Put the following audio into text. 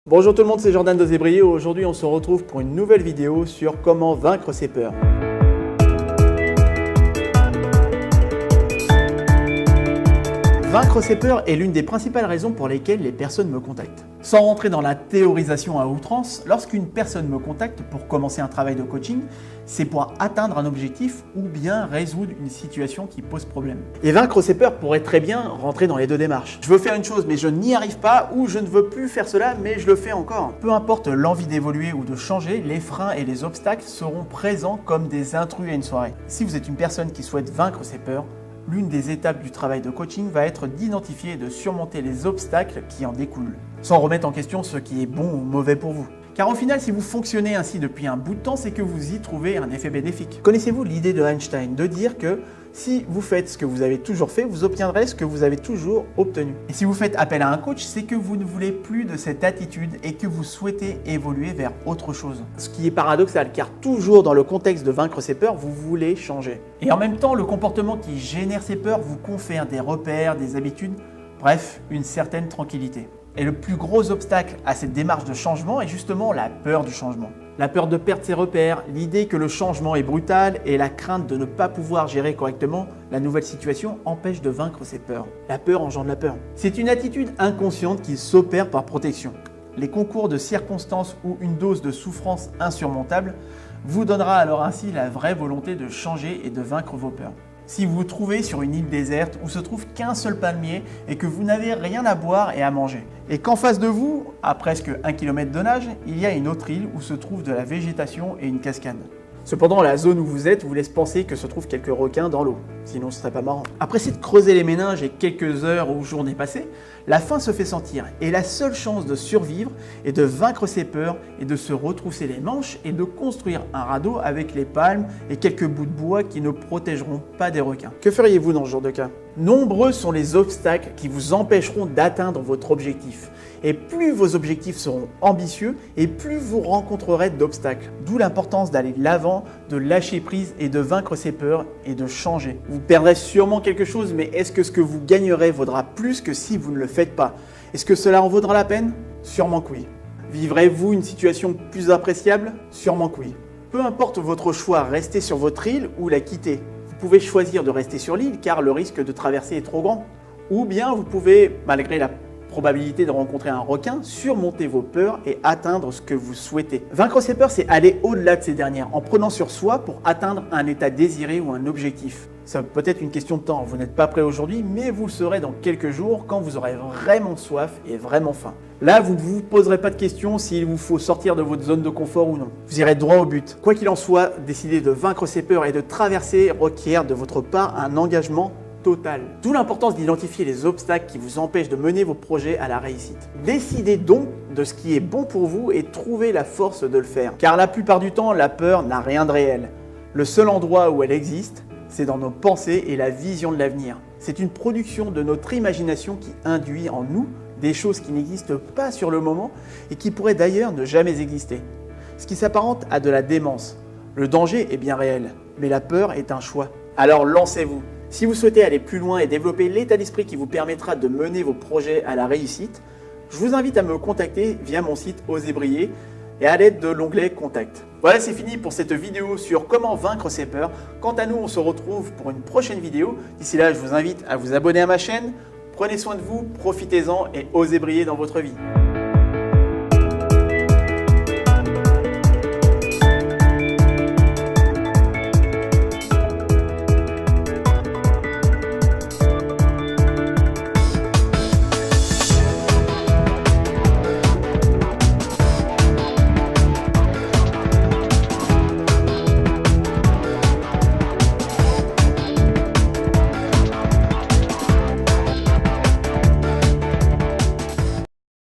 Bonjour tout le monde, c'est Jordan de Zébrier. Aujourd'hui, on se retrouve pour une nouvelle vidéo sur comment vaincre ses peurs. Vaincre ses peurs est l'une des principales raisons pour lesquelles les personnes me contactent. Sans rentrer dans la théorisation à outrance, lorsqu'une personne me contacte pour commencer un travail de coaching, c'est pour atteindre un objectif ou bien résoudre une situation qui pose problème. Et vaincre ses peurs pourrait très bien rentrer dans les deux démarches. Je veux faire une chose mais je n'y arrive pas, ou je ne veux plus faire cela mais je le fais encore. Peu importe l'envie d'évoluer ou de changer, les freins et les obstacles seront présents comme des intrus à une soirée. Si vous êtes une personne qui souhaite vaincre ses peurs, l'une des étapes du travail de coaching va être d'identifier et de surmonter les obstacles qui en découlent, sans remettre en question ce qui est bon ou mauvais pour vous. Car au final, si vous fonctionnez ainsi depuis un bout de temps, c'est que vous y trouvez un effet bénéfique. Connaissez-vous l'idée de Einstein de dire que si vous faites ce que vous avez toujours fait, vous obtiendrez ce que vous avez toujours obtenu. Et si vous faites appel à un coach, c'est que vous ne voulez plus de cette attitude et que vous souhaitez évoluer vers autre chose. Ce qui est paradoxal, car toujours dans le contexte de vaincre ses peurs, vous voulez changer. Et en même temps, le comportement qui génère ces peurs vous confère des repères, des habitudes, bref, une certaine tranquillité. Et le plus gros obstacle à cette démarche de changement est justement la peur du changement. La peur de perdre ses repères, l'idée que le changement est brutal et la crainte de ne pas pouvoir gérer correctement la nouvelle situation empêche de vaincre ses peurs. La peur engendre la peur. C'est une attitude inconsciente qui s'opère par protection. Les concours de circonstances ou une dose de souffrance insurmontable vous donnera alors ainsi la vraie volonté de changer et de vaincre vos peurs. Si vous vous trouvez sur une île déserte où se trouve qu'un seul palmier et que vous n'avez rien à boire et à manger, et qu'en face de vous, à presque 1 km de nage, il y a une autre île où se trouve de la végétation et une cascade. Cependant, la zone où vous êtes vous laisse penser que se trouvent quelques requins dans l'eau, sinon ce serait pas marrant. Après s'être creusé les méninges et quelques heures ou journées passées, la faim se fait sentir et la seule chance de survivre est de vaincre ses peurs et de se retrousser les manches et de construire un radeau avec les palmes et quelques bouts de bois qui ne protégeront pas des requins. Que feriez-vous dans ce genre de cas? Nombreux sont les obstacles qui vous empêcheront d'atteindre votre objectif. Et plus vos objectifs seront ambitieux et plus vous rencontrerez d'obstacles. D'où l'importance d'aller de l'avant, de lâcher prise et de vaincre ses peurs et de changer. Vous perdrez sûrement quelque chose, mais est-ce que ce que vous gagnerez vaudra plus que si vous ne le faites pas? Est-ce que cela en vaudra la peine? Sûrement que oui. Vivrez-vous une situation plus appréciable? Sûrement que oui. Peu importe votre choix, rester sur votre île ou la quitter. Vous pouvez choisir de rester sur l'île car le risque de traverser est trop grand. Ou bien vous pouvez, malgré la probabilité de rencontrer un requin, surmonter vos peurs et atteindre ce que vous souhaitez. Vaincre ses peurs, c'est aller au-delà de ces dernières en prenant sur soi pour atteindre un état désiré ou un objectif. Ça peut être une question de temps, vous n'êtes pas prêt aujourd'hui, mais vous le serez dans quelques jours quand vous aurez vraiment soif et vraiment faim. Là, vous ne vous poserez pas de questions s'il vous faut sortir de votre zone de confort ou non. Vous irez droit au but. Quoi qu'il en soit, décider de vaincre ses peurs et de traverser requiert de votre part un engagement total. D'où l'importance d'identifier les obstacles qui vous empêchent de mener vos projets à la réussite. Décidez donc de ce qui est bon pour vous et trouvez la force de le faire. Car la plupart du temps, la peur n'a rien de réel. Le seul endroit où elle existe, c'est dans nos pensées et la vision de l'avenir. C'est une production de notre imagination qui induit en nous des choses qui n'existent pas sur le moment et qui pourraient d'ailleurs ne jamais exister. Ce qui s'apparente à de la démence. Le danger est bien réel, mais la peur est un choix. Alors lancez-vous. Si vous souhaitez aller plus loin et développer l'état d'esprit qui vous permettra de mener vos projets à la réussite, je vous invite à me contacter via mon site Osez Briller et à l'aide de l'onglet Contact. Voilà, c'est fini pour cette vidéo sur comment vaincre ses peurs. Quant à nous, on se retrouve pour une prochaine vidéo. D'ici là, je vous invite à vous abonner à ma chaîne. Prenez soin de vous, profitez-en et osez briller dans votre vie.